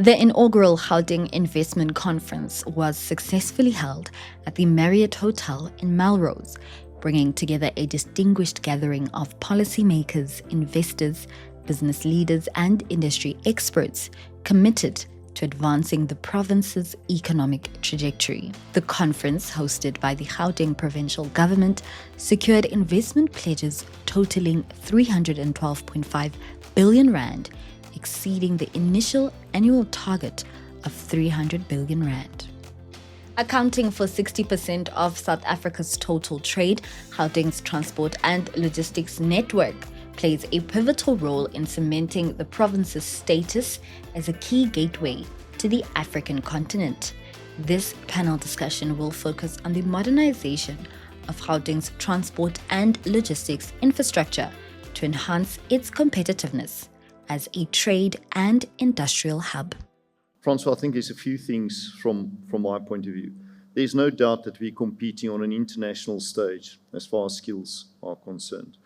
The inaugural Gauteng Investment Conference was successfully held at the Marriott Hotel in Melrose, bringing together a distinguished gathering of policymakers, investors, business leaders, and industry experts committed to advancing the province's economic trajectory. The conference, hosted by the Gauteng provincial government, secured investment pledges totaling 312.5 billion rand, exceeding the initial annual target of 300 billion rand. Accounting for 60% of South Africa's total trade, Gauteng's transport and logistics network plays a pivotal role in cementing the province's status as a key gateway to the African continent. This panel discussion will focus on the modernization of Gauteng's transport and logistics infrastructure to enhance its competitiveness as a trade and industrial hub. Francois, I think there's a few things from my point of view. There's no doubt that we're competing on an international stage as far as skills are concerned.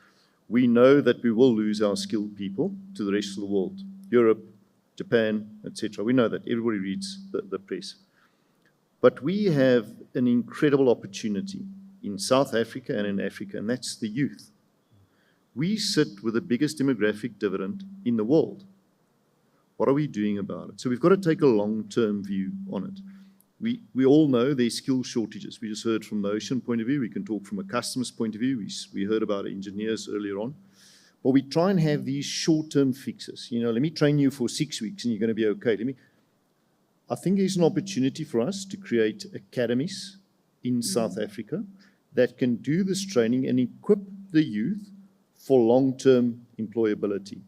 We know that we will lose our skilled people to the rest of the world, Europe, Japan, etc. We know that. Everybody reads the press. But we have an incredible opportunity in South Africa and in Africa, and that's the youth. We sit with the biggest demographic dividend in the world. What are we doing about it? So we've got to take a long-term view on it. We all know there's skill shortages. We just heard from the ocean point of view. We can talk from a customer's point of view. We heard about engineers earlier on. But we try and have these short-term fixes. You know, let me train you for 6 weeks and you're going to be okay. I think there's an opportunity for us to create academies in South Africa that can do this training and equip the youth for long-term employability.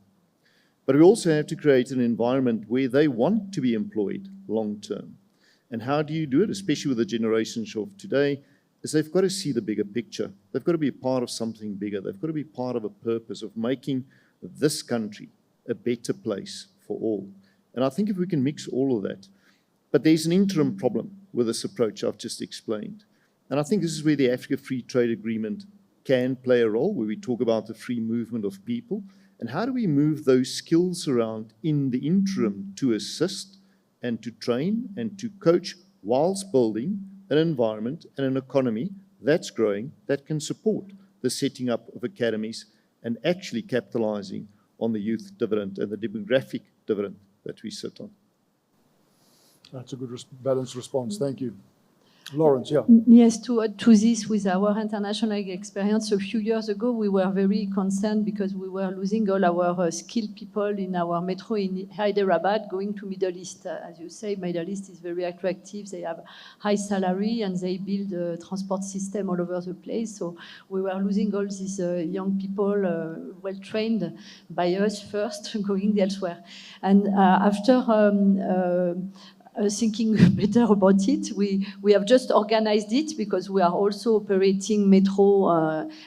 But we also have to create an environment where they want to be employed long-term. And how do you do it, especially with the generations of today, is they've got to see the bigger picture. They've got to be a part of something bigger. They've got to be part of a purpose of making this country a better place for all. And I think if we can mix all of that, but there's an interim problem with this approach I've just explained. And I think this is where the Africa Free Trade Agreement can play a role, where we talk about the free movement of people, and how do we move those skills around in the interim to assist and to train and to coach whilst building an environment and an economy that's growing, that can support the setting up of academies and actually capitalizing on the youth dividend and the demographic dividend that we sit on. That's a good balanced response. Thank you. Lawrence, yeah. Yes, to add to this, with our international experience, a few years ago, we were very concerned because we were losing all our skilled people in our metro in Hyderabad going to Middle East. As you say, Middle East is very attractive. They have high salary and they build a transport system all over the place. So we were losing all these young people, well trained by us first, going elsewhere. And after thinking better about it, we have just organized it because we are also operating metro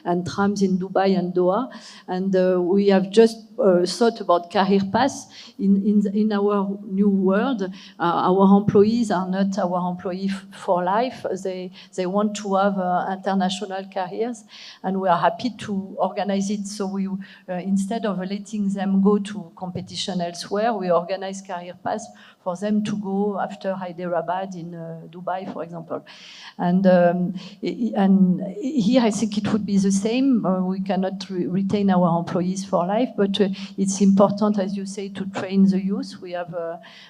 and trams in Dubai and Doha, and we have just thought about career paths in our new world. Our employees are not our employees for life. They want to have international careers, and we are happy to organize it. So we instead of letting them go to competition elsewhere, we organize career paths for them to go after Hyderabad in Dubai, for example. And here I think it would be the same. We cannot retain our employees for life, but it's important, as you say, to train the youth. We have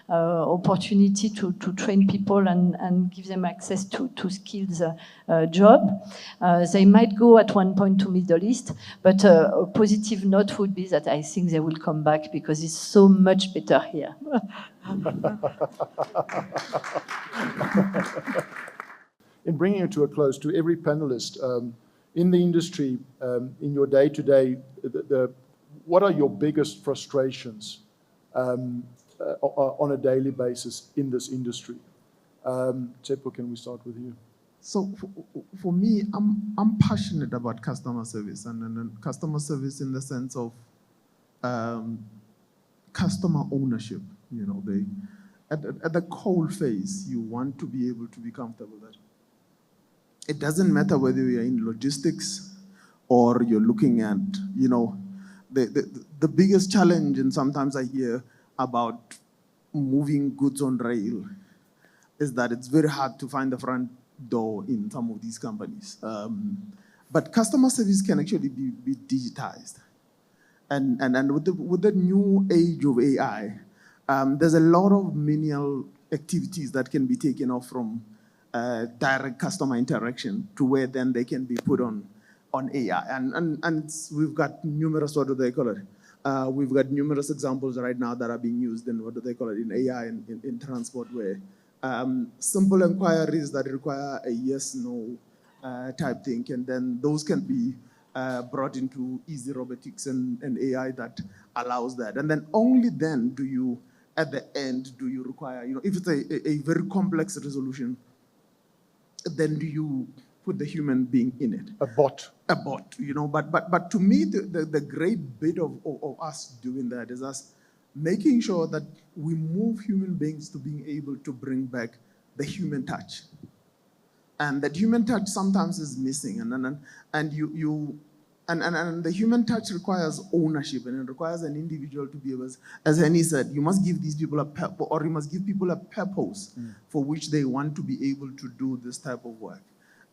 opportunity to train people and give them access to skills job. They might go at one point to Middle East, but a positive note would be that I think they will come back because it's so much better here. In bringing it to a close, to every panelist in the industry, in your day-to-day, what are your biggest frustrations on a daily basis in this industry? Tsepo, can we start with you? So for me, I'm passionate about customer service and customer service in the sense of customer ownership. You know, at the coal phase, you want to be able to be comfortable that it doesn't matter whether you're in logistics or you're looking at, you know, the biggest challenge, and sometimes I hear about moving goods on rail is that it's very hard to find the front door in some of these companies. But customer service can actually be digitized. And with the new age of AI, there's a lot of menial activities that can be taken off from direct customer interaction to where then they can be put on AI. And we've got numerous, what do they call it? We've got numerous examples right now that are being used in, what do they call it, in AI in transport, where simple inquiries that require a yes, no type thing, and then those can be brought into easy robotics and AI that allows that. And then only then do you, at the end, do you require, if it's a very complex resolution, then do you put the human being in it? A bot. A bot, but to me, the great bit of us doing that is us making sure that we move human beings to being able to bring back the human touch. And that human touch sometimes is missing, and the human touch requires ownership, and it requires an individual to be able, as Henny said, you must give these people you must give people a purpose for which they want to be able to do this type of work.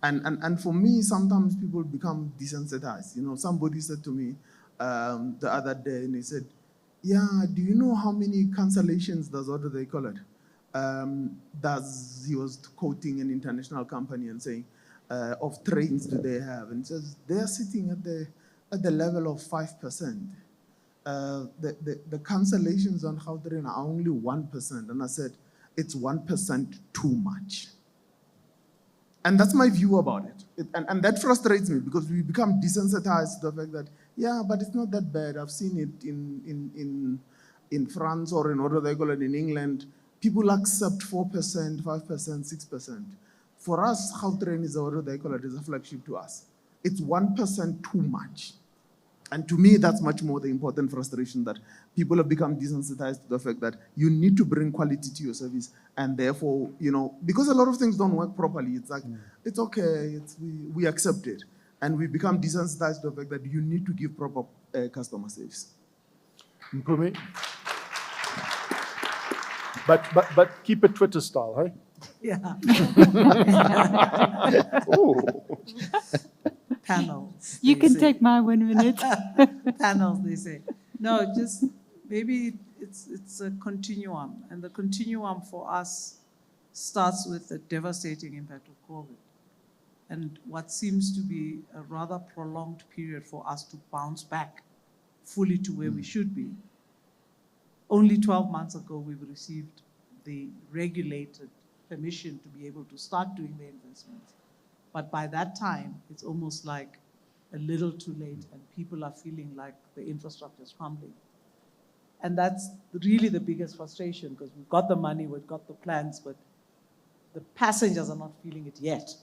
And for me, sometimes people become desensitized. Somebody said to me the other day, and he said, yeah, do you know how many cancellations does, what do they call it? He was quoting an international company and saying, of trains do they have? And says they're sitting at the level of 5%. The cancellations on Gauteng are only 1%. And I said, it's 1% too much. And that's my view about it. And that frustrates me because we become desensitized to the fact that, yeah, but it's not that bad. I've seen it in France or in, what do they call it, in England. People accept 4%, 5%, 6%. For us, Gauteng is, what do they call it, is a flagship to us. It's 1% too much. And to me, that's much more the important frustration, that people have become desensitized to the fact that you need to bring quality to your service. And therefore, because a lot of things don't work properly, it's like, it's okay, we accept it. And we become desensitized to the fact that you need to give proper customer service. Mpumi? But keep it Twitter style, hey? Yeah. Ooh. Panels. You they can say. take my 1 minute. Panels, they say. No, just maybe it's a continuum. And the continuum for us starts with the devastating impact of COVID. And what seems to be a rather prolonged period for us to bounce back fully to where we should be. Only 12 months ago, we've received the regulated permission to be able to start doing the investments. But by that time, it's almost like a little too late, and people are feeling like the infrastructure is crumbling. And that's really the biggest frustration, because we've got the money, we've got the plans, but the passengers are not feeling it yet.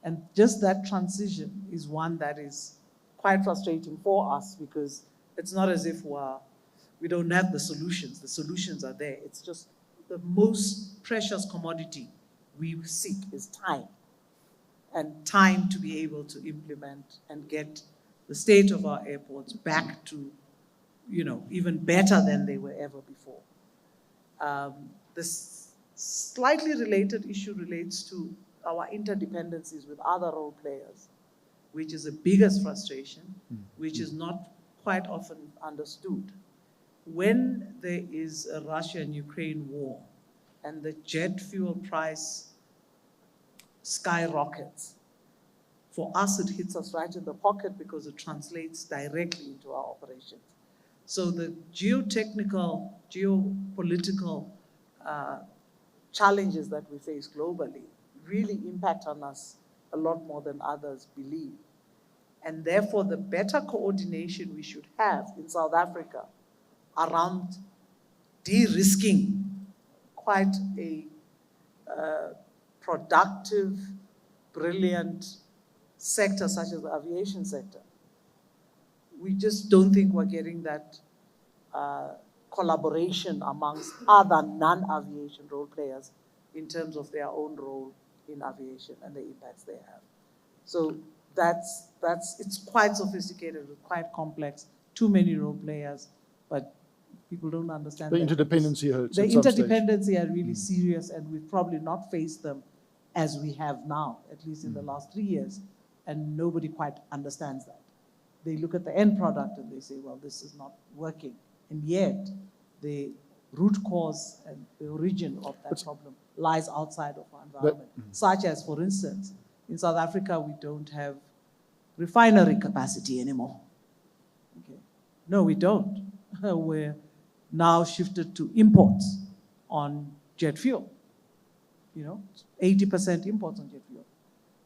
And just that transition is one that is quite frustrating for us, because it's not as if we don't have the solutions. The solutions are there. It's just the most precious commodity we seek is time. And time to be able to implement and get the state of our airports back to, even better than they were ever before. This slightly related issue relates to our interdependencies with other role players, which is the biggest frustration, which is not quite often understood. When there is a Russia and Ukraine war and the jet fuel price skyrockets, for us it hits us right in the pocket because it translates directly into our operations. So the geotechnical, geopolitical challenges that we face globally really impact on us a lot more than others believe. And therefore, the better coordination we should have in South Africa around de-risking quite a productive, brilliant sector such as the aviation sector. We just don't think we're getting that collaboration amongst other non-aviation role players in terms of their own role in aviation and the impacts they have. So it's quite sophisticated, quite complex, too many role players, but People don't understand The that. interdependency hurts The at some stage. interdependency are really serious, and we've probably not faced them as we have now, at least in the last 3 years, and nobody quite understands that. They look at the end product and they say, well, this is not working. And yet, the root cause and the origin of that problem lies outside of our environment. Such as, for instance, in South Africa, we don't have refinery capacity anymore. Okay. No, we don't. We're now shifted to imports on jet fuel. 80% imports on jet fuel.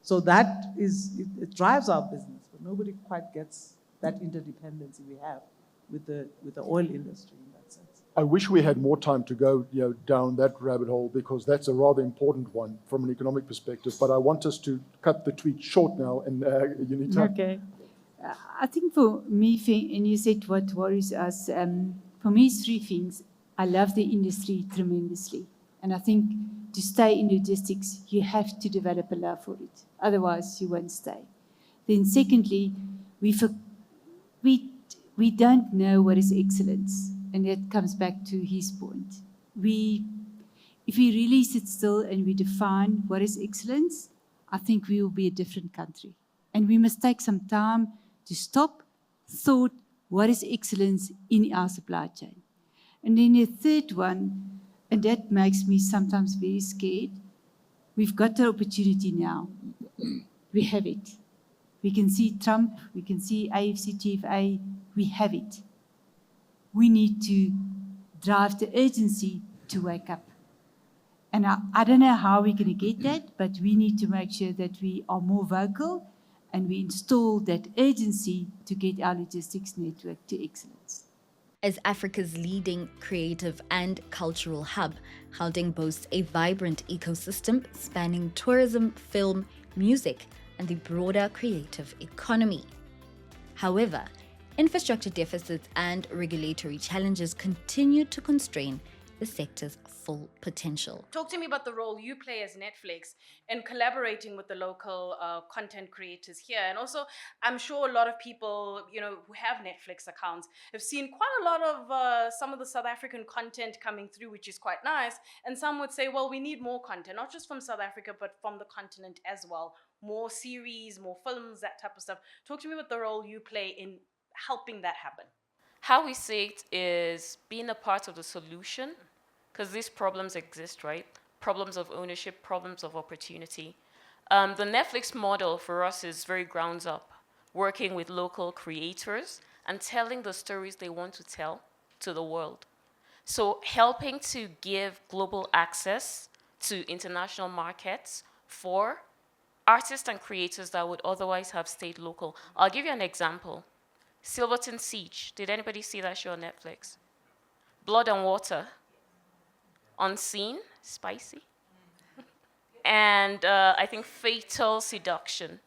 So that is, it drives our business, but nobody quite gets that interdependency we have with the oil industry in that sense. I wish we had more time to go down that rabbit hole, because that's a rather important one from an economic perspective. But I want us to cut the tweet short now, and Unita. Okay. I think for me, and you said what worries us, for me it's three things. I love the industry tremendously. And I think to stay in logistics, you have to develop a love for it. Otherwise, you won't stay. Then secondly, we don't know what is excellence. And that comes back to his point. If we really sit still and we define what is excellence, I think we will be a different country. And we must take some time to stop, thought, what is excellence in our supply chain? And then the third one, and that makes me sometimes very scared, we've got the opportunity now. We have it. We can see Trump, we can see AFCTFA, we have it. We need to drive the urgency to wake up. And I don't know how we're going to get that, but we need to make sure that we are more vocal and we install that urgency to get our logistics network to excellence. As Africa's leading creative and cultural hub, Gauteng boasts a vibrant ecosystem spanning tourism, film, music, and the broader creative economy. However, infrastructure deficits and regulatory challenges continue to constrain the sector's full potential. Talk to me about the role you play as Netflix in collaborating with the local content creators here. And also, I'm sure a lot of people, who have Netflix accounts have seen quite a lot of some of the South African content coming through, which is quite nice. And some would say, well, we need more content, not just from South Africa, but from the continent as well. More series, more films, that type of stuff. Talk to me about the role you play in helping that happen. How we see it is being a part of the solution, because these problems exist, right? Problems of ownership, problems of opportunity. The Netflix model for us is very grounds up, working with local creators and telling the stories they want to tell to the world. So helping to give global access to international markets for artists and creators that would otherwise have stayed local. I'll give you an example. Silverton Siege. Did anybody see that show on Netflix? Blood and Water. Unseen, spicy. And I think Fatal Seduction.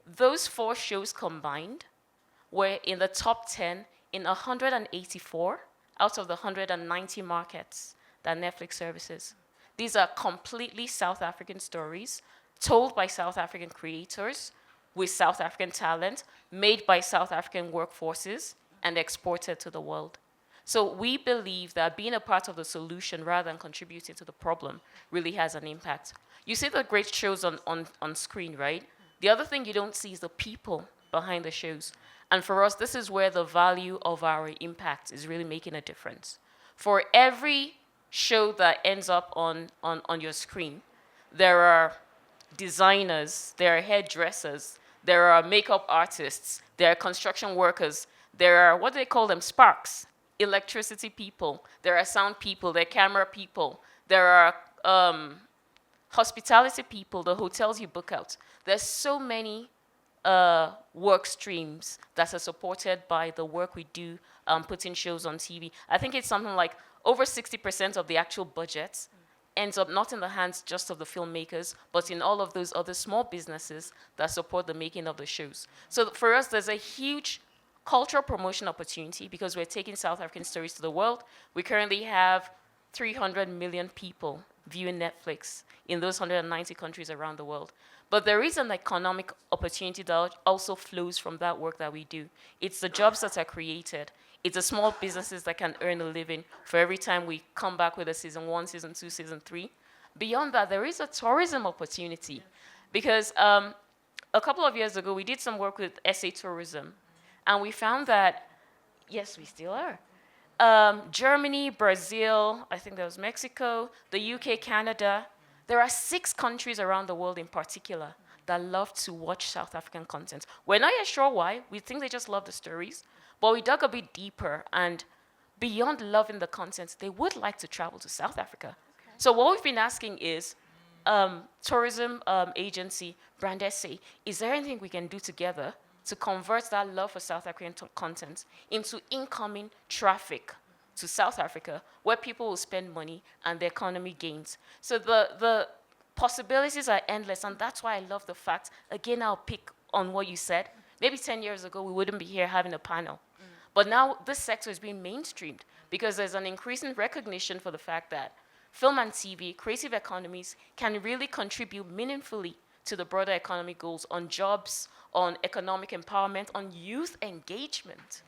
Those 4 shows combined were in the top 10 in 184 out of the 190 markets that Netflix services. These are completely South African stories told by South African creators with South African talent, made by South African workforces, and exported to the world. So we believe that being a part of the solution rather than contributing to the problem really has an impact. You see the great shows on screen, right? The other thing you don't see is the people behind the shows. And for us, this is where the value of our impact is really making a difference. For every show that ends up on your screen, there are designers, there are hairdressers, there are makeup artists, there are construction workers, there are, what do they call them, sparks, electricity people, there are sound people, there are camera people, there are hospitality people, the hotels you book out. There's so many work streams that are supported by the work we do putting shows on TV. I think it's something like over 60% of the actual budget ends up not in the hands just of the filmmakers, but in all of those other small businesses that support the making of the shows. So for us, there's a huge cultural promotion opportunity because we're taking South African stories to the world. We currently have 300 million people viewing Netflix in those 190 countries around the world. But there is an economic opportunity that also flows from that work that we do. It's the jobs that are created. It's the small businesses that can earn a living for every time we come back with a season 1, season 2, season 3. Beyond that, there is a tourism opportunity because a couple of years ago, we did some work with SA Tourism, and we found that, yes, we still are. Germany, Brazil, I think there was Mexico, the UK, Canada. There are 6 countries around the world in particular that love to watch South African content. We're not yet sure why. We think they just love the stories. But we dug a bit deeper, and beyond loving the content, they would like to travel to South Africa. So what we've been asking is, tourism agency, Brand SA, is there anything we can do together to convert that love for South African content into incoming traffic to South Africa, where people will spend money and the economy gains? So the possibilities are endless, and that's why I love the fact, again, I'll pick on what you said. Maybe 10 years ago, we wouldn't be here having a panel. But now this sector is being mainstreamed because there's an increasing recognition for the fact that film and TV, creative economies, can really contribute meaningfully to the broader economic goals on jobs, on economic empowerment, on youth engagement.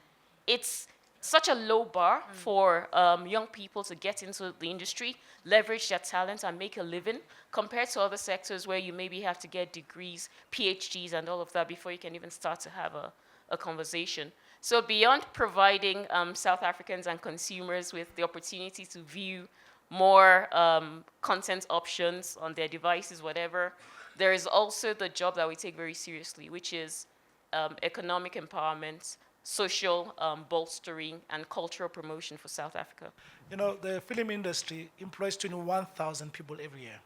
It's such a low bar for young people to get into the industry, leverage their talent, and make a living, compared to other sectors where you maybe have to get degrees, PhDs, and all of that before you can even start to have a conversation. So beyond providing South Africans and consumers with the opportunity to view more content options on their devices, whatever, there is also the job that we take very seriously, which is economic empowerment, social bolstering, and cultural promotion for South Africa. You know, the film industry employs 21,000 people every year.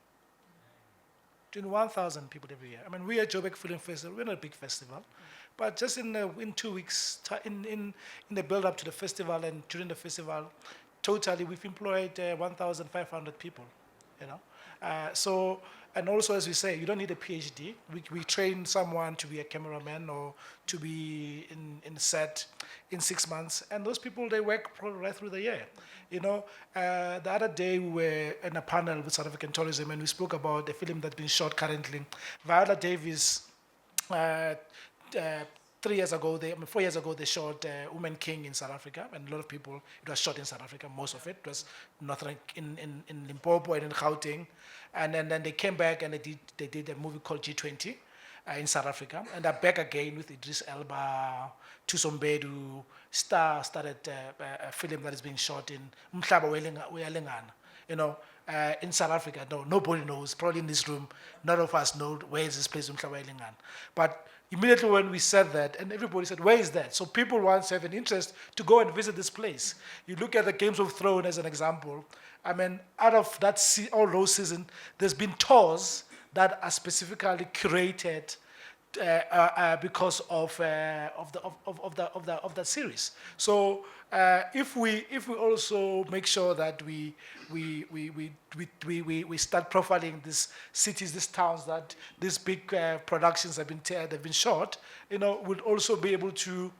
21,000 people every year. I mean, we at Joburg Film Festival, we're not a big festival, but just in 2 weeks, in the build-up to the festival and during the festival, totally we've employed 1,500 people, you know. So, and also, as we say, you don't need a PhD. We train someone to be a cameraman or to be in set in 6 months, and those people, they work right through the year. You know, the other day we were in a panel with South African tourism, and we spoke about a film that's been shot currently. Viola Davis, 4 years ago, they shot Woman King in South Africa, and a lot of people, it was shot in South Africa, most of it was northern in Limpopo and in Gauteng, and then they came back and they did a movie called G20 in South Africa, and they're back again with Idris Elba, Tusombedu, started a film that is being shot in Umhlaba Uyalingana, you know, in South Africa. No, nobody knows, probably in this room, none of us know where is this place, Umhlaba Uyalingana. But immediately when we said that, and everybody said, where is that? So people once have an interest to go and visit this place. You look at the Games of Thrones as an example. I mean, out of that all those seasons, there's been tours that are specifically curated because of that series. So if we also make sure that we start profiling these cities, these towns that these big productions they've been shot, you know, we'll also be able to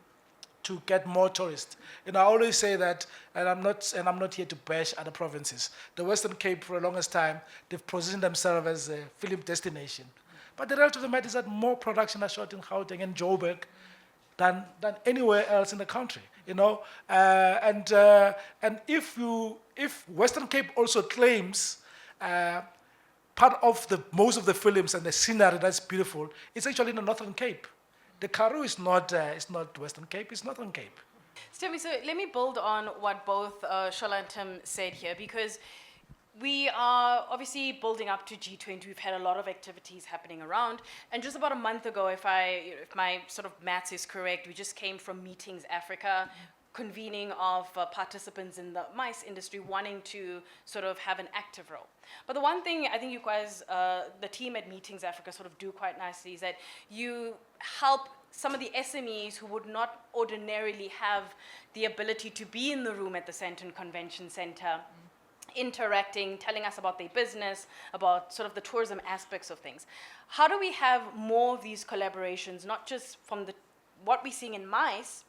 get more tourists. And I always say that, and I'm not here to bash other provinces. The Western Cape, for the longest time, they've positioned themselves as a film destination. But the reality of the matter is that more production are shot in Gauteng and Joburg than anywhere else in the country. You know, and if Western Cape also claims part of most of the films and the scenery that's beautiful, it's actually in the Northern Cape. The Karoo is not Western Cape, it's Northern Cape. Tell me, so let me build on what both Shola and Tim said here, because we are obviously building up to G20. We've had a lot of activities happening around. And just about a month ago, if my sort of maths is correct, we just came from Meetings Africa, convening of participants in the MICE industry wanting to sort of have an active role. But the one thing I think you guys, the team at Meetings Africa sort of do quite nicely is that you help some of the SMEs who would not ordinarily have the ability to be in the room at the Sandton Convention Center, interacting, telling us about their business, about sort of the tourism aspects of things. How do we have more of these collaborations, not just from what we're seeing in MICE,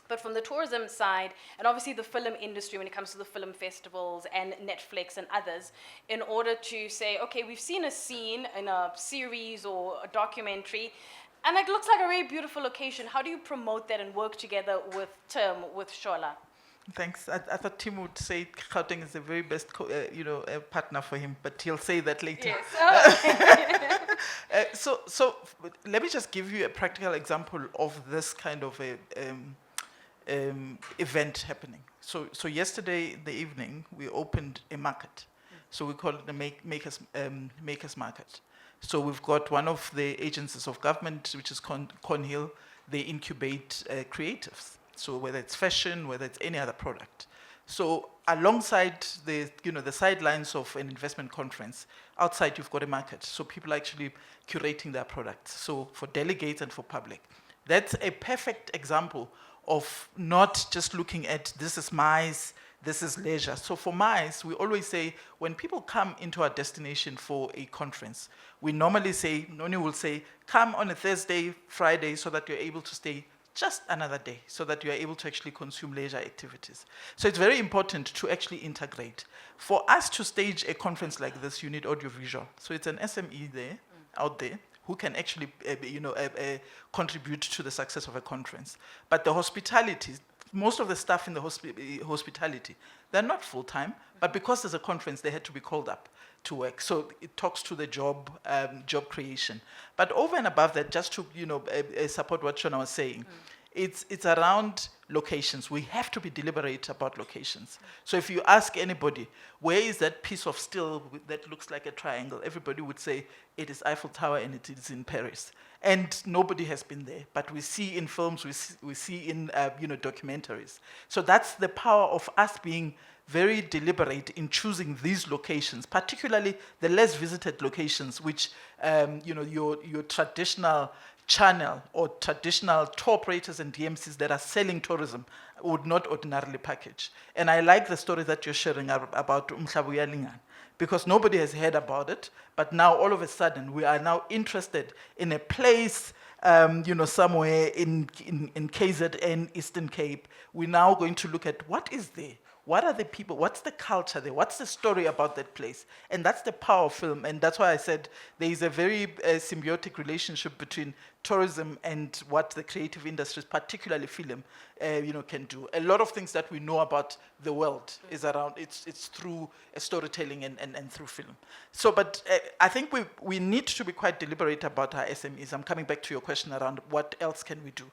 but from the tourism side, and obviously the film industry when it comes to the film festivals and Netflix and others, in order to say, okay, we've seen a scene in a series or a documentary, And it looks like a very beautiful location. How do you promote that and work together with Tim, with Shola? Thanks. I thought Tim would say Gauteng is the very best, partner for him, but he'll say that later. Yes. Oh. So let me just give you a practical example of this kind of a event happening. So yesterday in the evening we opened a market. So we call it the makers market. So we've got one of the agencies of government, which is Cornhill. They incubate creatives. So whether it's fashion, whether it's any other product. So alongside the sidelines of an investment conference, outside you've got a market. So people are actually curating their products. So for delegates and for public. That's a perfect example of not just looking at this is MICE, this is leisure. So for MICE, we always say when people come into our destination for a conference, we normally say, Noni will say, come on a Thursday, Friday, so that you're able to stay just another day, so that you are able to actually consume leisure activities. So it's very important to actually integrate. For us to stage a conference like this, you need audiovisual. So it's an SME there, out there, who can actually contribute to the success of a conference. But the hospitality, most of the staff in the hospitality, they're not full-time, but because there's a conference, they had to be called up to work. So it talks to the job creation. But over and above that, just to support what Shona was saying, it's around locations. We have to be deliberate about locations. So if you ask anybody, where is that piece of steel that looks like a triangle? Everybody would say, it is Eiffel Tower and it is in Paris. And nobody has been there, but we see in films, we see in documentaries. So that's the power of us being very deliberate in choosing these locations, particularly the less visited locations, which your traditional channel or traditional tour operators and DMCs that are selling tourism would not ordinarily package. And I like the story that you're sharing about Umhlabuya Lingana, because nobody has heard about it, but now all of a sudden we are now interested in a place somewhere in KZN, Eastern Cape. We're now going to look at what is there. What are the people? What's the culture there? What's the story about that place? And that's the power of film. And that's why I said there is a very symbiotic relationship between tourism and what the creative industries, particularly film, can do. A lot of things that we know about the world is around, it's through storytelling and through film. So, but I think we need to be quite deliberate about our SMEs. I'm coming back to your question around what else can we do.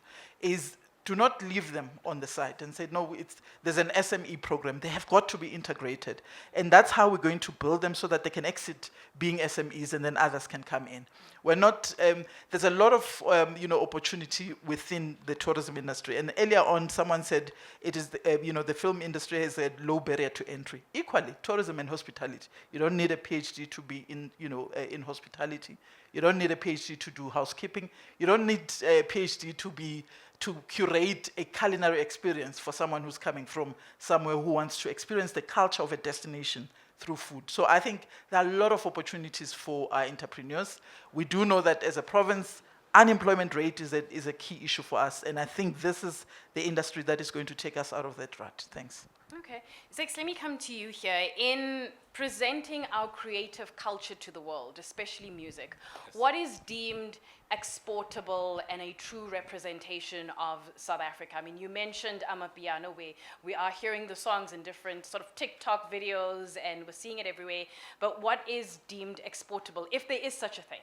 Do not leave them on the side and say, no, there's an SME program. They have got to be integrated. And that's how we're going to build them so that they can exit being SMEs and then others can come in. We're not, there's a lot of opportunity within the tourism industry. And earlier on, someone said it is, the film industry has a low barrier to entry. Equally, tourism and hospitality. You don't need a PhD to be in hospitality. You don't need a PhD to do housekeeping. You don't need a PhD to curate a culinary experience for someone who's coming from somewhere who wants to experience the culture of a destination through food. So I think there are a lot of opportunities for our entrepreneurs. We do know that as a province, unemployment rate is a key issue for us, and I think this is the industry that is going to take us out of that rut. Thanks. Okay. Zex, let me come to you here. In presenting our creative culture to the world, especially music, what is deemed exportable and a true representation of South Africa? I mean, you mentioned Amapiano, where we are hearing the songs in different sort of TikTok videos and we're seeing it everywhere, but what is deemed exportable, if there is such a thing?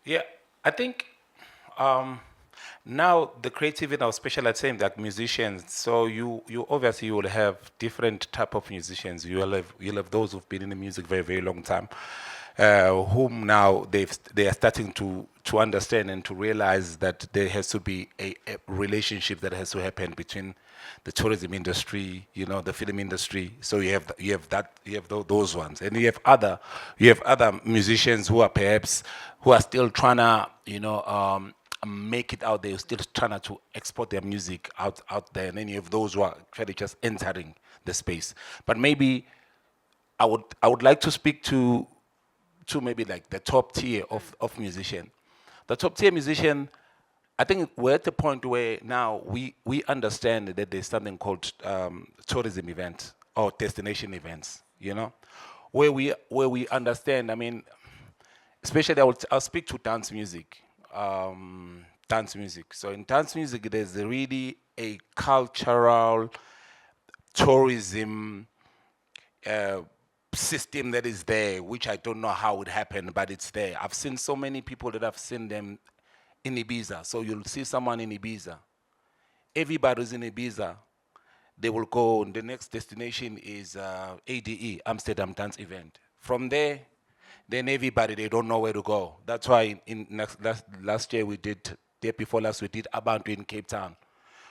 Yeah, I think now the creative in our special at same like musicians. So you obviously you will have different type of musicians. You'll have those who've been in the music very very long time, whom now they are starting to understand and to realize that there has to be a relationship that has to happen between the tourism industry, the film industry. So you have those ones, and you have other musicians who are still trying to make it out there, still trying to export their music out there, and then you have those who are actually just entering the space. But maybe I would like to speak to maybe like the top tier of musician. The top tier musician, I think we're at the point where now we understand that there's something called tourism events or destination events, where we understand. I mean, especially I'll speak to dance music. dance music. So in dance music, there's really a cultural tourism system that is there, which I don't know how it happened, but it's there. I've seen so many people that I've seen them in Ibiza. So you'll see someone in Ibiza. Everybody's in Ibiza. They will go, the next destination is ADE, Amsterdam Dance Event. From there, then everybody, they don't know where to go. That's why last year we did, year before last, we did Abantu in Cape Town.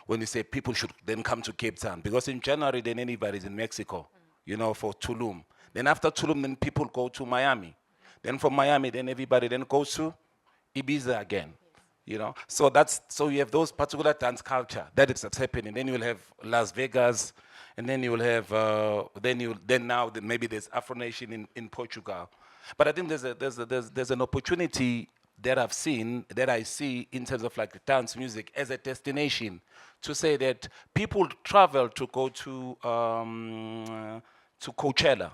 When we say people should then come to Cape Town. Because in January, then anybody's in Mexico, you know, for Tulum. Then after Tulum, then people go to Miami. Then from Miami, then everybody then goes to Ibiza again. You know, so you have those particular dance culture that is happening. Then you'll have Las Vegas, and then you will have maybe there's Afro Nation in Portugal. But I think there's an opportunity that I see in terms of like dance music as a destination, to say that people travel to go to Coachella.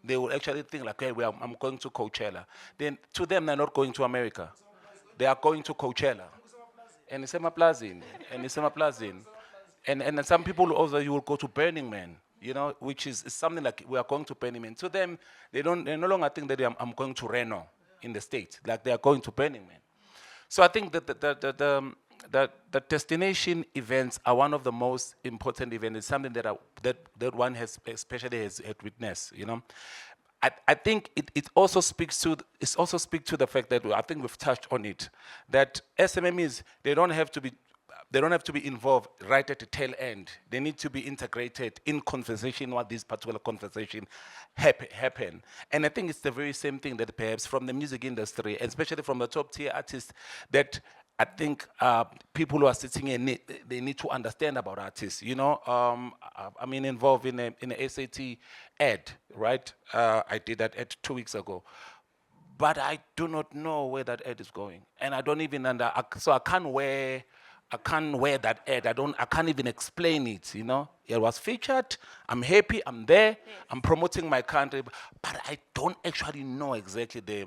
They will actually think like, hey, I'm going to Coachella. Then to them, they're not going to America. They are going to Coachella. And it's Plazin. And some people also, you will go to Burning Man, you know, which is something like we are going to Burning Man. To them, they no longer think that I'm going to Reno in the States, like they are going to Burning Man. So I think that the destination events are one of the most important events. It's something that one has especially has witnessed, you know. I think it also speaks to the fact that I think we've touched on it, that SMMEs, they don't have to be involved right at the tail end. They need to be integrated in conversation while this particular conversation happen. And I think it's the very same thing that perhaps from the music industry, especially from the top tier artists, that I think people who are sitting in they need to understand about artists. You know, I mean, involved in a SAT ad, right? I did that ad 2 weeks ago. But I do not know where that ad is going. And I don't even so I can't wear that ad. I can't even explain it, you know. It was featured, I'm happy, I'm there, I'm promoting my country, but I don't actually know exactly the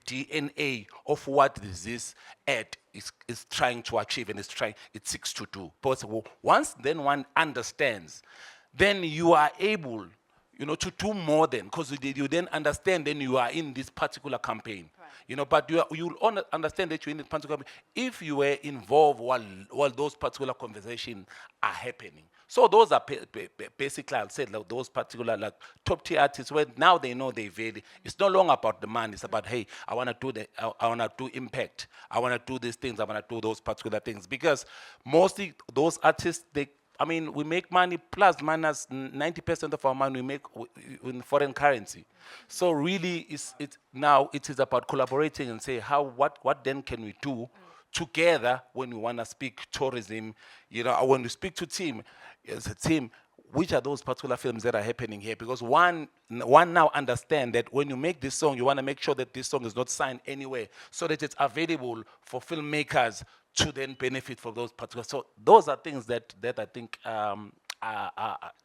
DNA of what this ad is trying to achieve and it seeks to do. But once then one understands, then you are able, you know, to do more than, because you then understand, then you are in this particular campaign. Right. You know, but you'll understand that you're in this particular campaign if you were involved while those particular conversations are happening. So those are basically, I'll say, like, those particular like top tier artists where now they know they value. It's no longer about the money. It's about, hey, I want to do impact. I want to do these things. I want to do those particular things, because mostly those artists, we make money plus minus 90% of our money we make in foreign currency. So really, it is about collaborating and say what then can we do together when we want to speak tourism. You know, when we speak to team, as a team, which are those particular films that are happening here? Because one now understand that when you make this song, you want to make sure that this song is not signed anywhere, so that it's available for filmmakers to then benefit from those particular. So those are things that I think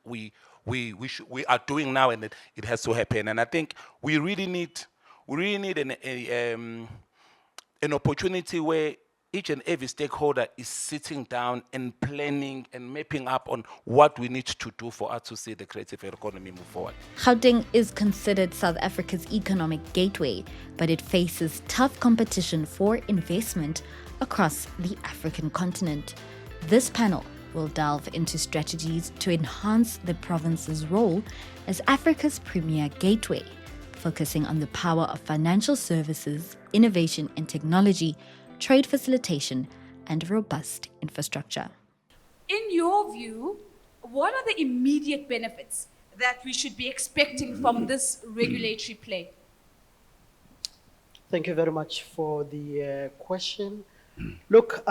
we are doing now, and it has to happen. And I think we really need an opportunity where each and every stakeholder is sitting down and planning and mapping up on what we need to do for us to see the creative economy move forward. Gauteng is considered South Africa's economic gateway, but it faces tough competition for investment across the African continent. This panel will delve into strategies to enhance the province's role as Africa's premier gateway, focusing on the power of financial services, innovation and technology, trade facilitation, and robust infrastructure. In your view, what are the immediate benefits that we should be expecting from this regulatory play? Thank you very much for the question. Look,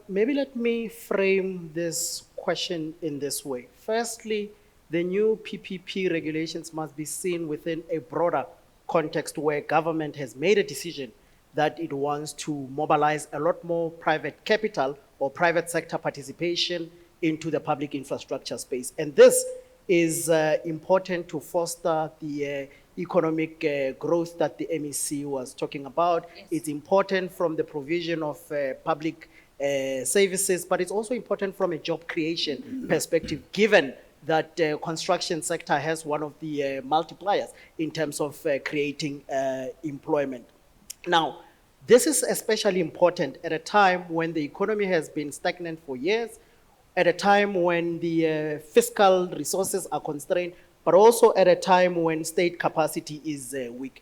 maybe let me frame this question in this way. Firstly, the new PPP regulations must be seen within a broader context where government has made a decision that it wants to mobilize a lot more private capital or private sector participation into the public infrastructure space. And this is important to foster the economic growth that the MEC was talking about. Yes. It's important from the provision of public services, but it's also important from a job creation perspective, given that construction sector has one of the multipliers in terms of creating employment. Now, this is especially important at a time when the economy has been stagnant for years, at a time when the fiscal resources are constrained, but also at a time when state capacity is weak.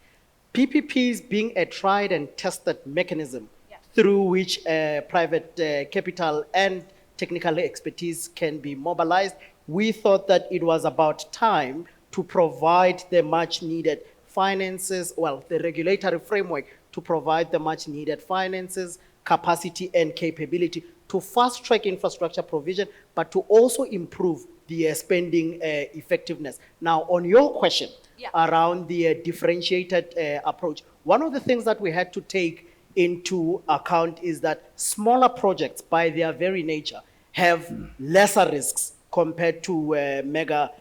PPPs being a tried and tested mechanism through which private capital and technical expertise can be mobilized, we thought that it was about time to provide the much needed finances, well, the regulatory framework to provide the much needed finances, capacity, and capability to fast track infrastructure provision, but to also improve the spending effectiveness. Now, on your question around the differentiated approach, one of the things that we had to take into account is that smaller projects, by their very nature, have lesser risks compared to mega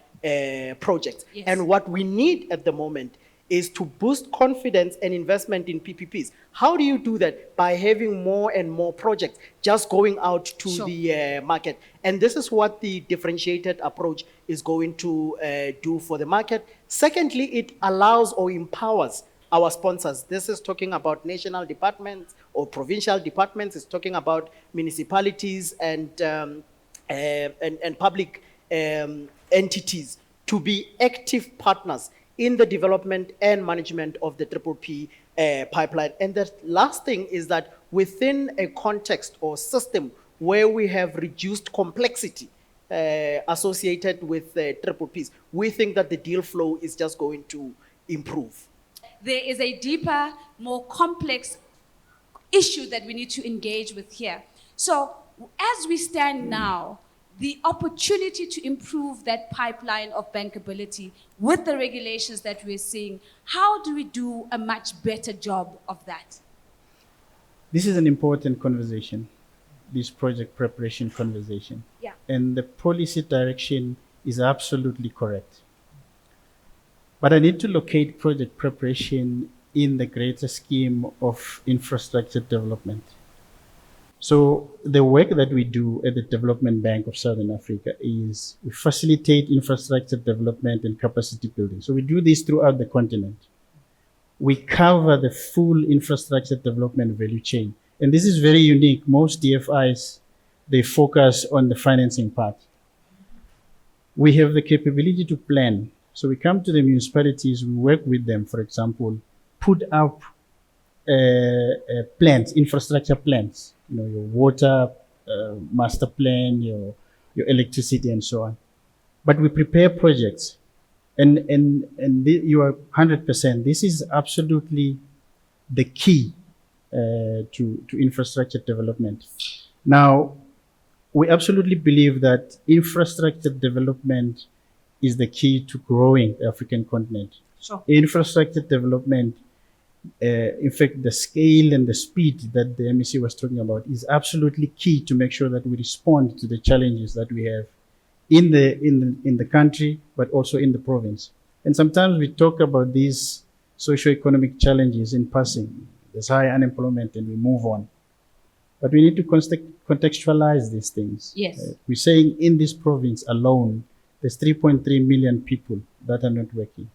projects. Yes. And what we need at the moment is to boost confidence and investment in PPPs. How do you do that? By having more and more projects just going out to Sure. the market. And this is what the differentiated approach is going to do for the market. Secondly, it allows or empowers our sponsors. This is talking about national departments or provincial departments. It's talking about municipalities and public entities to be active partners in the development and management of the PPP pipeline. And the last thing is that within a context or system where we have reduced complexity associated with PPPs, we think that the deal flow is just going to improve. There is a deeper, more complex issue that we need to engage with here. So as we stand now, the opportunity to improve that pipeline of bankability with the regulations that we're seeing, how do we do a much better job of that? This is an important conversation, this project preparation conversation. Yeah. And the policy direction is absolutely correct. But I need to locate project preparation in the greater scheme of infrastructure development. So the work that we do at the Development Bank of Southern Africa is we facilitate infrastructure development and capacity building. So we do this throughout the continent. We cover the full infrastructure development value chain. And this is very unique. Most DFIs, they focus on the financing part. We have the capability to plan. So we come to the municipalities, we work with them, for example, put up plans, infrastructure plans, your water master plan, your electricity, and so on. But we prepare projects, and you are 100%. This is absolutely the key to infrastructure development. Now, we absolutely believe that infrastructure development is the key to growing the African continent. Sure. Infrastructure development, in fact, the scale and the speed that the MEC was talking about is absolutely key to make sure that we respond to the challenges that we have in the country, but also in the province. And sometimes we talk about these socio-economic challenges in passing. There's high unemployment and we move on. But we need to contextualize these things. Yes. We're saying in this province alone, there's 3.3 million people that are not working.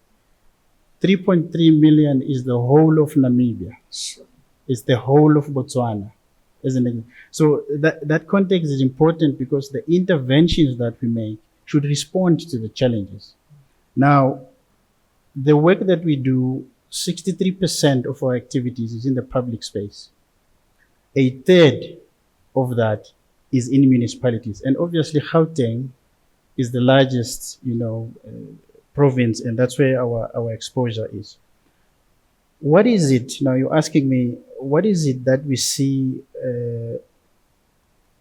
3.3 million is the whole of Namibia. Sure. It's the whole of Botswana, isn't it? So that context is important because the interventions that we make should respond to the challenges. Now, the work that we do, 63% of our activities is in the public space. A third of that is in municipalities. And obviously, Gauteng is the largest, province, and that's where our exposure is. What is it, now you're asking me, what is it that we see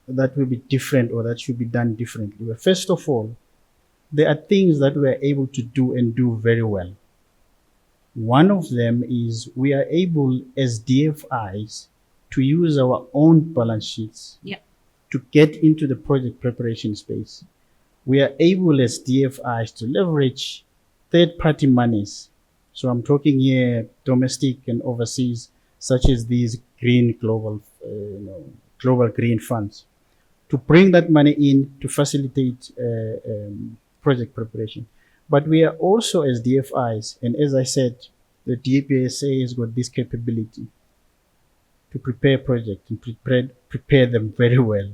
that will be different or that should be done differently? Well, first of all, there are things that we are able to do and do very well. One of them is we are able as DFIs to use our own balance sheets to get into the project preparation space. We are able as DFIs to leverage third-party monies So I'm talking here domestic and overseas, such as these green global green funds, to bring that money in to facilitate project preparation. But we are also, as DFIs, and as I said, the DPSA has got this capability to prepare projects and prepare them very well.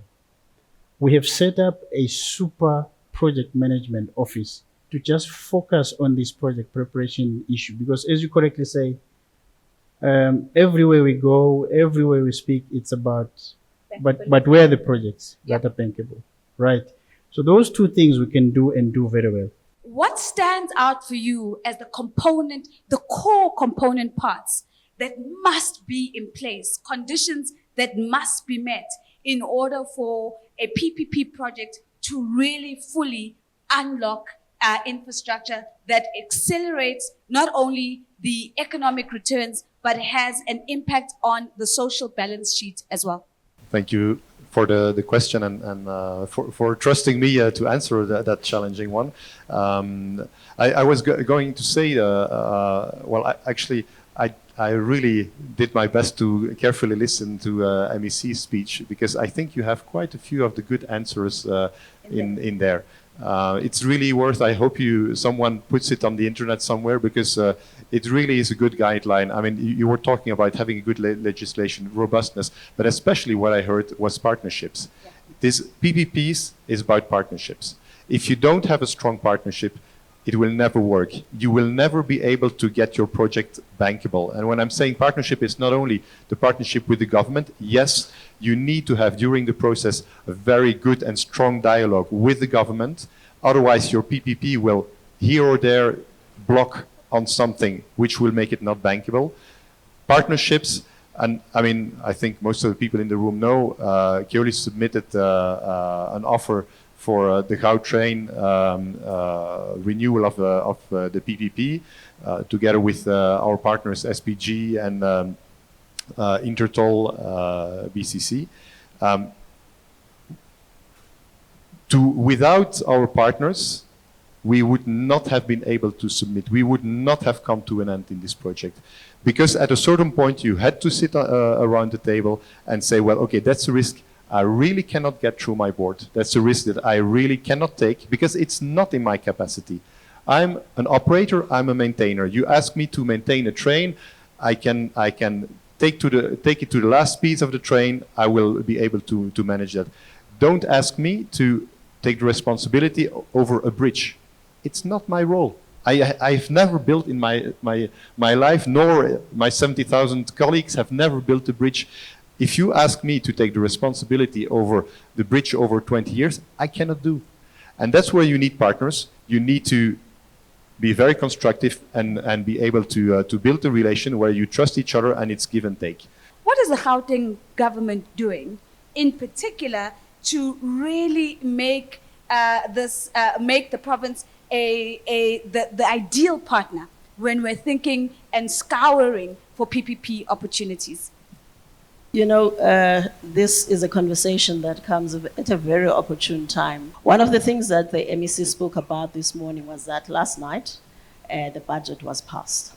We have set up a super project management office to just focus on this project preparation issue, because as you correctly say, everywhere we go, everywhere we speak, it's about, but where are the projects that are bankable, right? So those two things we can do and do very well. What stands out for you as the component, the core component parts that must be in place, conditions that must be met in order for a PPP project to really fully unlock infrastructure that accelerates not only the economic returns, but has an impact on the social balance sheet as well? Thank you for the question and for trusting me to answer that challenging one. I was going to say, I really did my best to carefully listen to MEC's speech, because I think you have quite a few of the good answers in there. It's really worth, I hope someone puts it on the internet somewhere, because it really is a good guideline. I mean, you were talking about having a good legislation, robustness, but especially what I heard was partnerships. Yeah. This PPPs is about partnerships. If you don't have a strong partnership, it will never work. You will never be able to get your project bankable. And when I'm saying partnership, it's not only the partnership with the government. Yes, you need to have during the process a very good and strong dialogue with the government. Otherwise, your PPP will here or there block on something which will make it not bankable. Partnerships, and I mean, I think most of the people in the room know, Keolis submitted an offer for the Gauteng renewal of the PPP, together with our partners SPG and Intertol BCC. Without our partners, we would not have been able to submit. We would not have come to an end in this project. Because at a certain point, you had to sit around the table and say, well, okay, that's a risk I really cannot get through my board. That's a risk that I really cannot take, because it's not in my capacity. I'm an operator, I'm a maintainer. You ask me to maintain a train, I can take it to the last speeds of the train, I will be able to manage that. Don't ask me to take the responsibility over a bridge. It's not my role. I've never built in my life, nor my 70,000 colleagues have never built a bridge. If you ask me to take the responsibility over the bridge over 20 years, I cannot do. And that's where you need partners. You need to be very constructive and be able to build a relation where you trust each other and it's give and take. What is the Gauteng government doing, in particular, to really make make the province the ideal partner when we're thinking and scouring for PPP opportunities? You know, this is a conversation that comes at a very opportune time. One of the things that the MEC spoke about this morning was that last night, the budget was passed.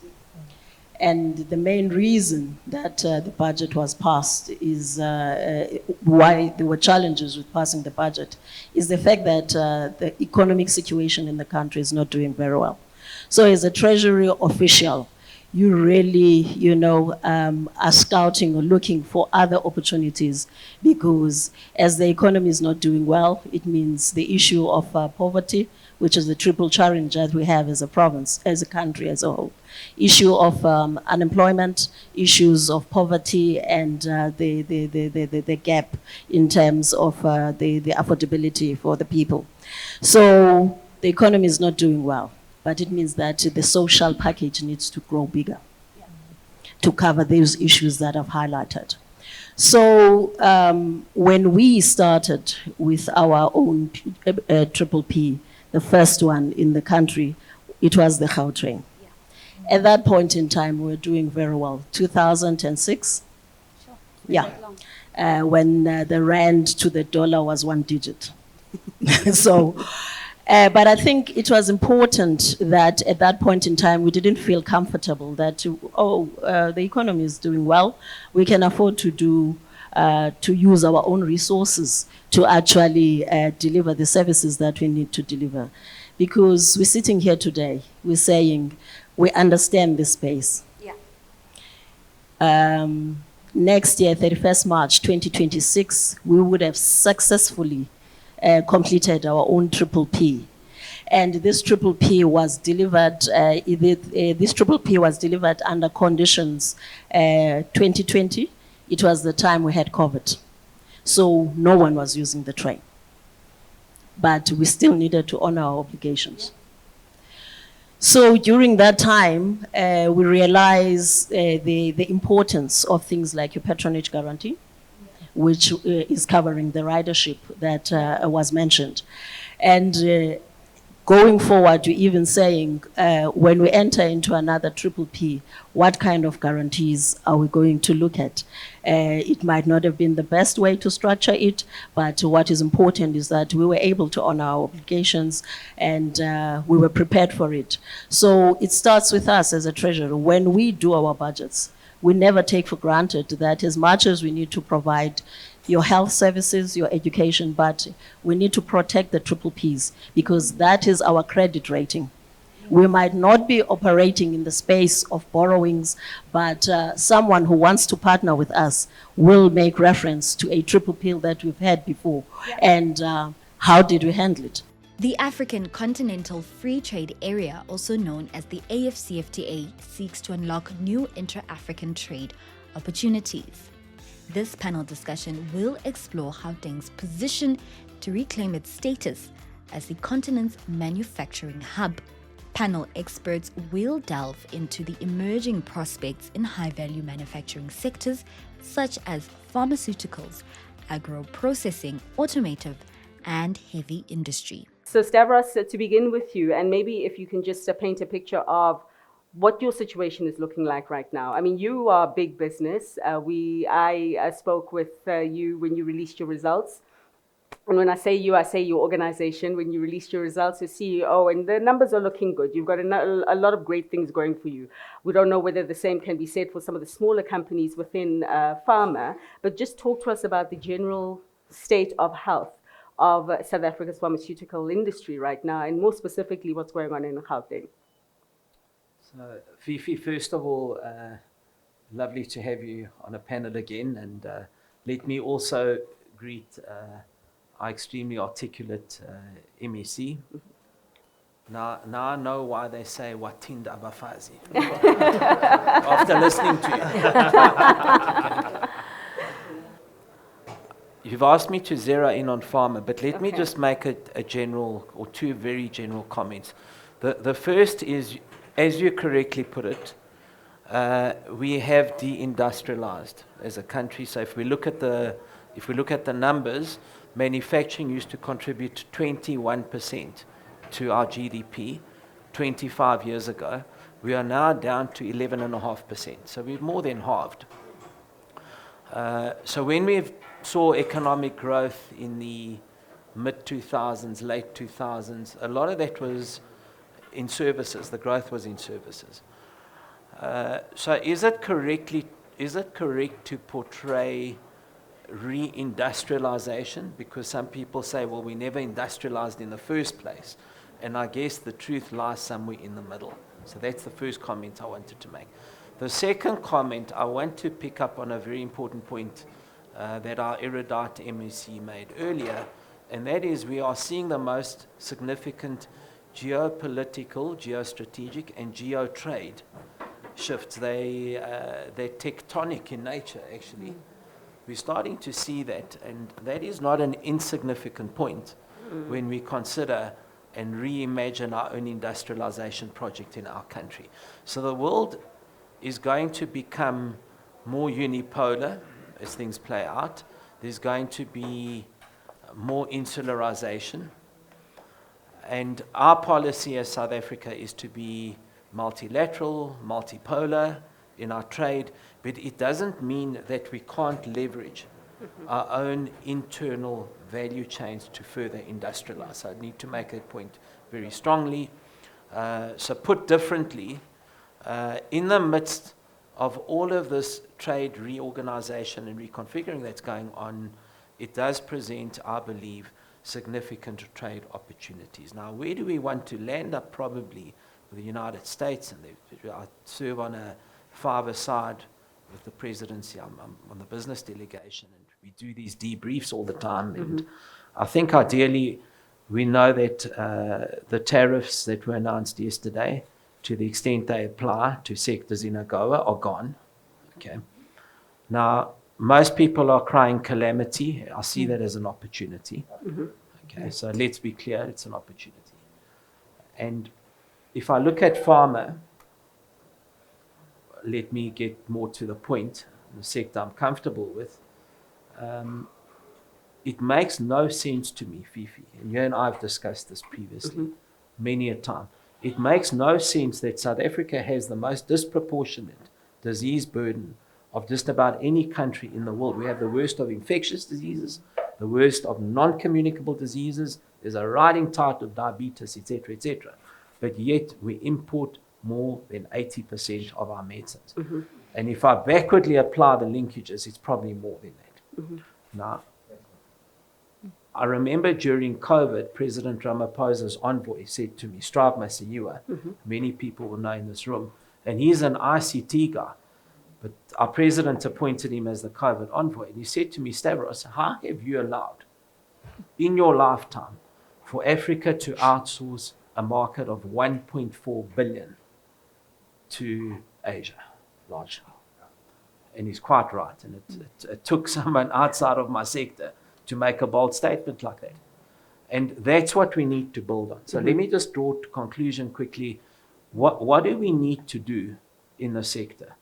And the main reason that the budget was passed is why there were challenges with passing the budget is the fact that the economic situation in the country is not doing very well. So as a Treasury official, you really, are scouting or looking for other opportunities, because as the economy is not doing well, it means the issue of poverty, which is the triple challenge that we have as a province, as a country as a whole. Issue of unemployment, issues of poverty, and the gap in terms of the affordability for the people. So the economy is not doing well. But it means that the social package needs to grow bigger to cover those issues that I've highlighted. So when we started with our own Triple P, the first one in the country, it was the Gauteng. Yeah. At that point in time, we were doing very well. 2006, sure. Yeah, when the rand to the dollar was 1 digit. So. But I think it was important that at that point in time, we didn't feel comfortable that, the economy is doing well. We can afford to use our own resources to actually deliver the services that we need to deliver. Because we're sitting here today, we're saying we understand this space. Yeah. Next year, 31st March 2026, we would have successfully completed our own triple P. And this triple P was delivered, under conditions 2020. It was the time we had COVID. So no one was using the train. But we still needed to honor our obligations. So during that time, we realized the importance of things like your patronage guarantee, which is covering the ridership that was mentioned. And going forward, we're even saying, when we enter into another triple P, what kind of guarantees are we going to look at? It might not have been the best way to structure it, but what is important is that we were able to honor our obligations and we were prepared for it. So it starts with us as a treasurer. When we do our budgets, we never take for granted that as much as we need to provide your health services, your education, but we need to protect the triple Ps because that is our credit rating. We might not be operating in the space of borrowings, but someone who wants to partner with us will make reference to a triple P that we've had before. Yeah. And how did we handle it? The African Continental Free Trade Area, also known as the AFCFTA, seeks to unlock new intra-African trade opportunities. This panel discussion will explore Gauteng's position to reclaim its status as the continent's manufacturing hub. Panel experts will delve into the emerging prospects in high-value manufacturing sectors such as pharmaceuticals, agro-processing, automotive, and heavy industry. So Stavros, to begin with you, and maybe if you can just paint a picture of what your situation is looking like right now. I mean, you are big business. I spoke with you when you released your results. And when I say you, I say your organization. When you released your results as CEO, and the numbers are looking good. You've got a lot of great things going for you. We don't know whether the same can be said for some of the smaller companies within pharma, but just talk to us about the general state of health of South Africa's pharmaceutical industry right now, and more specifically, what's going on in Gauteng. So, Fifi, first of all, lovely to have you on a panel again, and let me also greet our extremely articulate MEC. Now I know why they say Watinda Abafazi after listening to you. You've asked me to zero in on pharma, but let me just make a general or two very general comments. The first is, as you correctly put it, we have deindustrialized as a country. So if we look at the numbers, manufacturing used to contribute 21% to our GDP 25 years ago. We are now down to 11.5%. So we've more than halved. So when we saw economic growth in the mid-2000s, late 2000s, a lot of that was in services. The growth was in services. So is it correct to portray re-industrialization? Because some people say, well, we never industrialized in the first place. And I guess the truth lies somewhere in the middle. So that's the first comment I wanted to make. The second comment, I want to pick up on a very important point that our erudite MEC made earlier, and that is we are seeing the most significant geopolitical, geostrategic, and geo-trade shifts. They're tectonic in nature, actually. We're starting to see that, and that is not an insignificant point when we consider and reimagine our own industrialization project in our country. So the world is going to become more unipolar as things play out. There's going to be more insularization. And our policy as South Africa is to be multilateral, multipolar in our trade, but it doesn't mean that we can't leverage our own internal value chains to further industrialize. So I need to make that point very strongly. So put differently, in the midst of all of this trade reorganization and reconfiguring that's going on, it does present, I believe, significant trade opportunities. Now, where do we want to land up? Probably with the United States, and I serve on a five-a-side with the presidency. I'm on the business delegation, and we do these debriefs all the time. And I think ideally, we know that the tariffs that were announced yesterday, to the extent they apply to sectors in AGOA, are gone. Okay. Now, most people are crying calamity. I see that as an opportunity. Okay, so let's be clear, it's an opportunity. And if I look at pharma, let me get more to the point, the sector I'm comfortable with. It makes no sense to me, Fifi, and you and I have discussed this previously many a time. It makes no sense that South Africa has the most disproportionate disease burden of just about any country in the world. We have the worst of infectious diseases, the worst of non-communicable diseases. There's a rising tide of diabetes, etc., etc. But yet we import more than 80% of our medicines. And if I backwardly apply the linkages, it's probably more than that. Now, I remember during COVID, President Ramaphosa's envoy said to me, Strive Masiyiwa, many people will know in this room, and he's an ICT guy, but our president appointed him as the COVID envoy. And he said to me, Stavros, how have you allowed in your lifetime for Africa to outsource a market of 1.4 billion to Asia, large? And he's quite right. And it took someone outside of my sector to make a bold statement like that. And that's what we need to build on. So let me just draw to conclusion quickly. What do we need to do in the sector?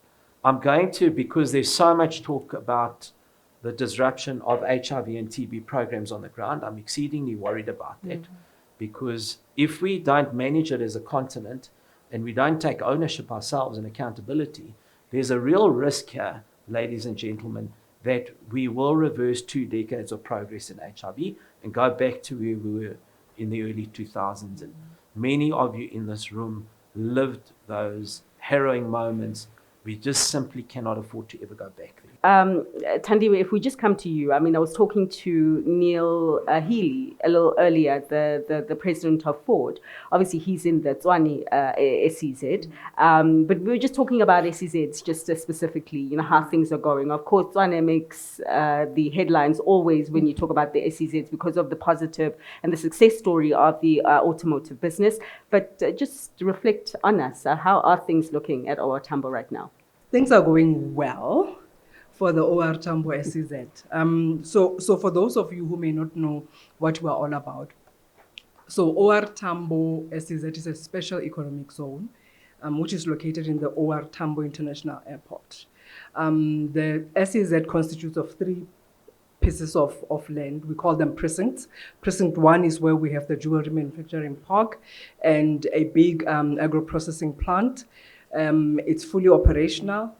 I'm going to, because there's so much talk about the disruption of HIV and TB programs on the ground, I'm exceedingly worried about that. Because if we don't manage it as a continent and we don't take ownership ourselves and accountability, there's a real risk here, ladies and gentlemen, that we will reverse 2 decades of progress in HIV and go back to where we were in the early 2000s. And many of you in this room lived those harrowing moments. We just simply cannot afford to ever go back there. Tandiwe, if we just come to you, I mean, I was talking to Neil Healy a little earlier, the president of Ford. Obviously, he's in the Tswani SEZ, but we were just talking about SEZs just specifically, you know, how things are going. Of course, Tswane makes the headlines always when you talk about the SEZs because of the positive and the success story of the automotive business. But just reflect on us. How are things looking at OR Tambo right now? Things are going well for the OR Tambo SEZ. So for those of you who may not know what we're all about, so OR Tambo SEZ is a special economic zone, which is located in the OR Tambo International Airport. The SEZ constitutes of 3 pieces of land. We call them precincts. Precinct 1 is where we have the jewelry manufacturing park and a big agro-processing plant. It's fully operational.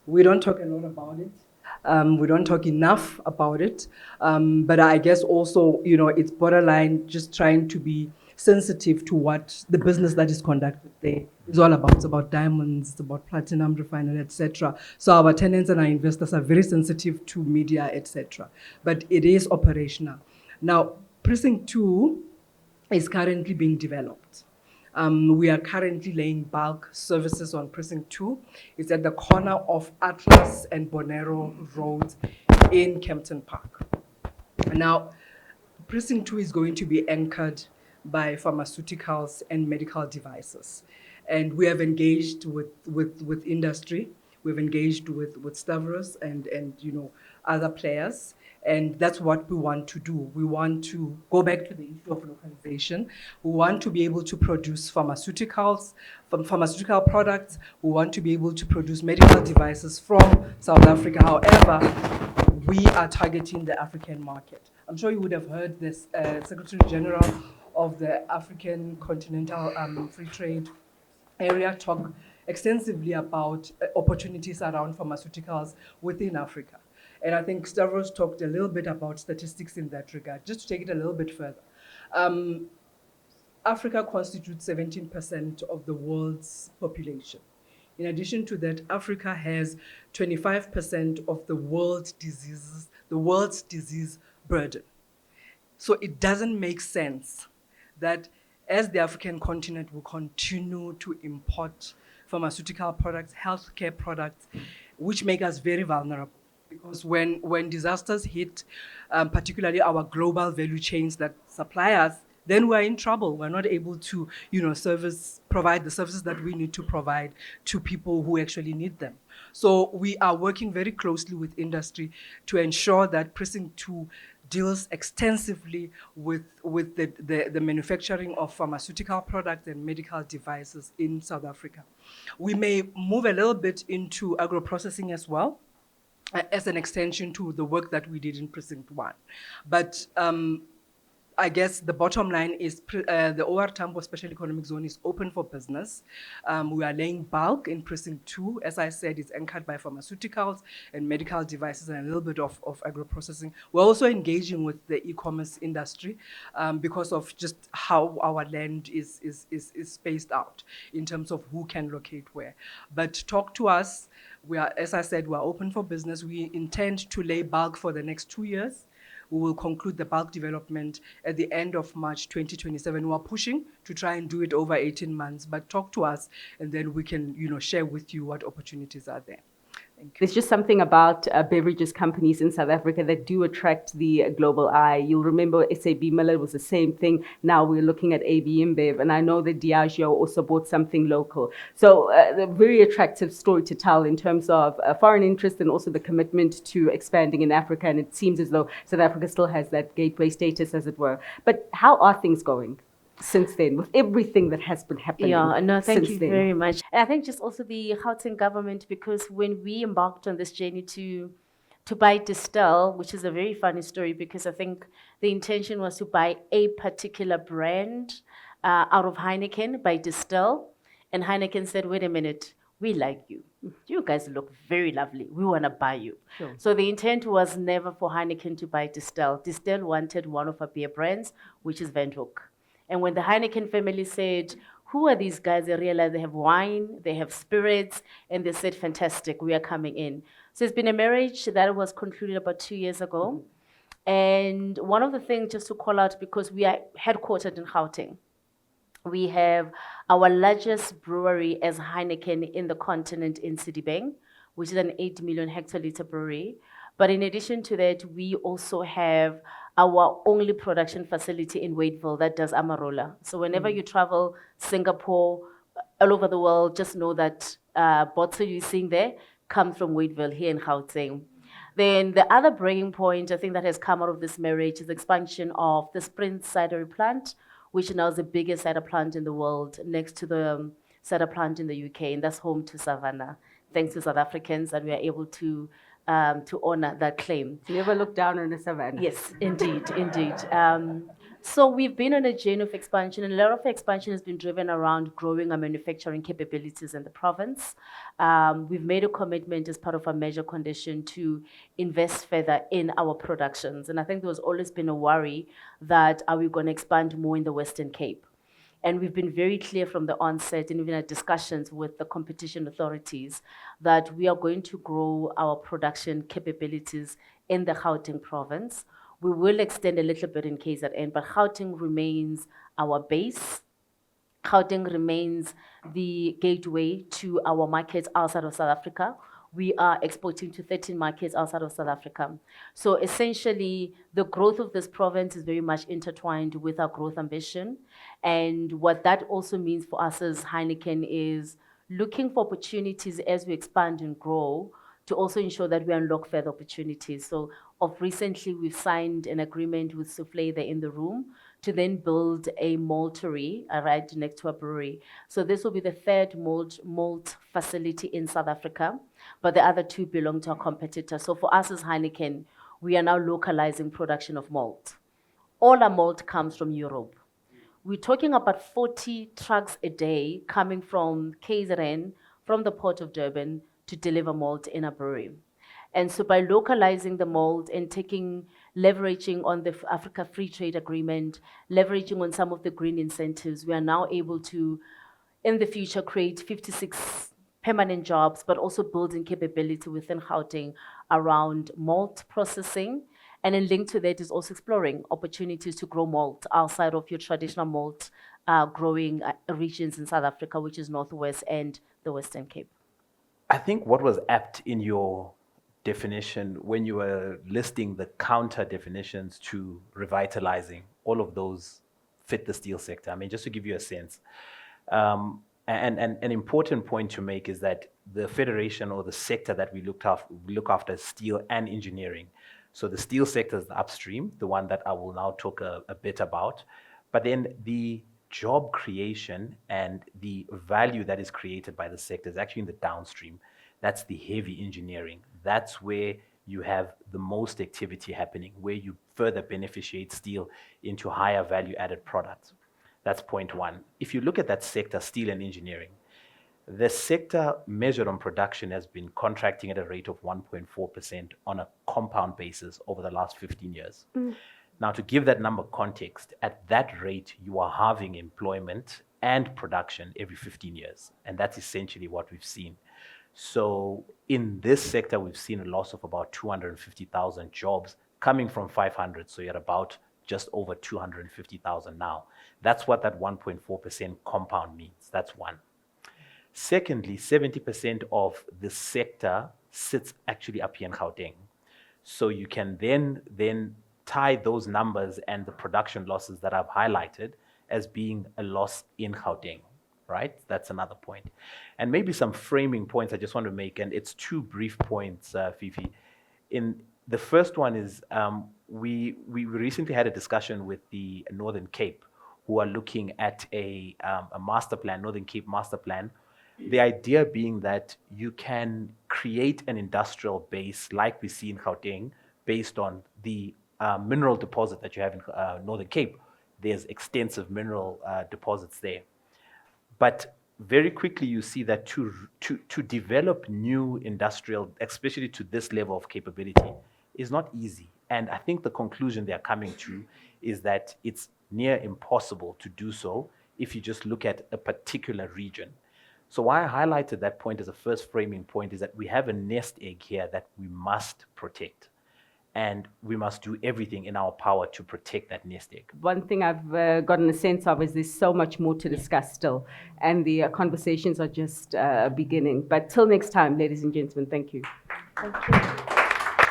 We don't talk a lot about it. We don't talk enough about it. But I guess also, you know, it's borderline just trying to be sensitive to what the business that is conducted there is all about. It's about diamonds, it's about platinum refinery, etc. So our tenants and our investors are very sensitive to media, etc. But it is operational. Now, Precinct 2 is currently being developed. We are currently laying bulk services on Precinct 2. It's at the corner of Atlas and Bonero Roads in Kempton Park. Now, Precinct 2 is going to be anchored by pharmaceuticals and medical devices. And we have engaged with industry. We've engaged with Stavros and you know, other players. And that's what we want to do. We want to go back to the issue of localization. We want to be able to produce pharmaceuticals, pharmaceutical products. We want to be able to produce medical devices from South Africa. However, we are targeting the African market. I'm sure you would have heard this Secretary General of the African Continental Free Trade Area talk extensively about opportunities around pharmaceuticals within Africa. And I think Stavros talked a little bit about statistics in that regard. Just to take it a little bit further. Africa constitutes 17% of the world's population. In addition to that, Africa has 25% of the world's disease burden. So it doesn't make sense that as the African continent will continue to import pharmaceutical products, healthcare products, which make us very vulnerable. Because when disasters hit, particularly our global value chains that supply us, then we're in trouble. We're not able to, provide the services that we need to provide to people who actually need them. So we are working very closely with industry to ensure that Precinct 2 deals extensively with the manufacturing of pharmaceutical products and medical devices in South Africa. We may move a little bit into agro-processing as well, as an extension to the work that we did in Precinct 1. But I guess the bottom line is the OR Tambo Special Economic Zone is open for business. We are laying bulk in Precinct 2. As I said, it's anchored by pharmaceuticals and medical devices and a little bit of agro-processing. We're also engaging with the e-commerce industry because of just how our land is spaced out in terms of who can locate where. But talk to us. We are, as I said, we're open for business. We intend to lay bulk for the next 2 years. We will conclude the bulk development at the end of March 2027. We're pushing to try and do it over 18 months, but talk to us and then we can, share with you what opportunities are there. There's just something about beverages companies in South Africa that do attract the global eye. You'll remember SAB Miller was the same thing. Now we're looking at AB InBev, and I know that Diageo also bought something local. So a very attractive story to tell in terms of foreign interest and also the commitment to expanding in Africa. And it seems as though South Africa still has that gateway status, as it were. But how are things going since then, with everything that has been happening? Yeah, no, thank you then? very much. And I think just also the Gauteng government, because when we embarked on this journey to buy Distill, which is a very funny story, because I think the intention was to buy a particular brand out of Heineken by Distill, and Heineken said, wait a minute, we like you. You guys look very lovely. We want to buy you. Sure. So the intent was never for Heineken to buy Distill. Distill wanted one of our beer brands, which is Windhoek. And when the Heineken family said, who are these guys? They realized they have wine, they have spirits, and they said, fantastic, we are coming in. So it's been a marriage that was concluded about 2 years ago. And one of the things just to call out, because we are headquartered in Gauteng, we have our largest brewery as Heineken in the continent in Sidibeng, which is an 8 million hectoliter brewery. But in addition to that, we also have our only production facility in Wadeville that does Amarola. So whenever you travel Singapore, all over the world, just know that bottle you're seeing there comes from Wadeville here in Gauteng. Then the other breaking point, I think, that has come out of this marriage is the expansion of the Sprint cidery plant, which now is the biggest cider plant in the world, next to the cider plant in the UK, and that's home to Savannah. Thanks to South Africans that we are able to honor that claim. Never look down on a Savannah. Yes, indeed, indeed. So we've been on a journey of expansion, and a lot of expansion has been driven around growing our manufacturing capabilities in the province. We've made a commitment as part of our measure condition to invest further in our productions. And I think there was always been a worry that are we going to expand more in the Western Cape? And we've been very clear from the onset, and even at discussions with the competition authorities, that we are going to grow our production capabilities in the Gauteng province. We will extend a little bit in KZN, but Gauteng remains our base. Gauteng remains the gateway to our markets outside of South Africa. We are exporting to 13 markets outside of South Africa. So essentially, the growth of this province is very much intertwined with our growth ambition. And what that also means for us as Heineken is looking for opportunities as we expand and grow to also ensure that we unlock further opportunities. So recently, we've signed an agreement with Soufflé there in the room to then build a maltery right next to a brewery. So this will be the third malt facility in South Africa, but the other two belong to our competitors. So for us as Heineken, we are now localizing production of malt. All our malt comes from Europe. We're talking about 40 trucks a day coming from KZN, from the Port of Durban, to deliver malt in a brewery. And so by localizing the mold and leveraging on the Africa Free Trade Agreement, leveraging on some of the green incentives, we are now able to, in the future, create 56 permanent jobs, but also building capability within Gauteng around malt processing. And then linked to that is also exploring opportunities to grow malt outside of your traditional malt growing regions in South Africa, which is Northwest and the Western Cape. I think what was apt in your definition when you were listing the counter definitions to revitalizing, all of those fit the steel sector. I mean, just to give you a sense. And an important point to make is that the federation or the sector that we look after is steel and engineering. So the steel sector is the upstream, the one that I will now talk a bit about. But then the job creation and the value that is created by the sector is actually in the downstream. That's the heavy engineering. That's where you have the most activity happening, where you further beneficiate steel into higher value added products. That's point one. If you look at that sector, steel and engineering, the sector measured on production has been contracting at a rate of 1.4% on a compound basis over the last 15 years. Now, to give that number context, at that rate, you are halving employment and production every 15 years. And that's essentially what we've seen. So in this sector, we've seen a loss of about 250,000 jobs coming from 500. So you're at about just over 250,000 now. That's what that 1.4% compound means. That's one. Secondly, 70% of the sector sits actually up here in Gauteng. So you can then tie those numbers and the production losses that I've highlighted as being a loss in Gauteng, right? That's another point. And maybe some framing points I just want to make, and it's two brief points, Fifi. The first one is we recently had a discussion with the Northern Cape, who are looking at a master plan, Northern Cape master plan. The idea being that you can create an industrial base like we see in Gauteng based on the mineral deposit that you have in Northern Cape. There's extensive mineral deposits there. But very quickly you see that to develop new industrial, especially to this level of capability, is not easy. And I think the conclusion they're coming to is that it's near impossible to do so if you just look at a particular region. So why I highlighted that point as a first framing point is that we have a nest egg here that we must protect. And we must do everything in our power to protect that nest egg. One thing I've gotten a sense of is there's so much more to discuss still. And the conversations are just beginning. But till next time, ladies and gentlemen, thank you. Thank you.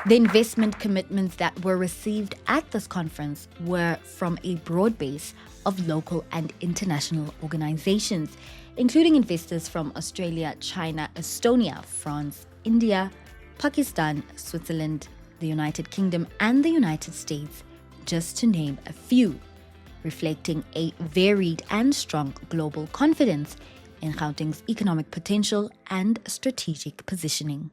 The investment commitments that were received at this conference were from a broad base of local and international organizations, including investors from Australia, China, Estonia, France, India, Pakistan, Switzerland, the United Kingdom, and the United States, just to name a few, reflecting a varied and strong global confidence in Gauteng's economic potential and strategic positioning.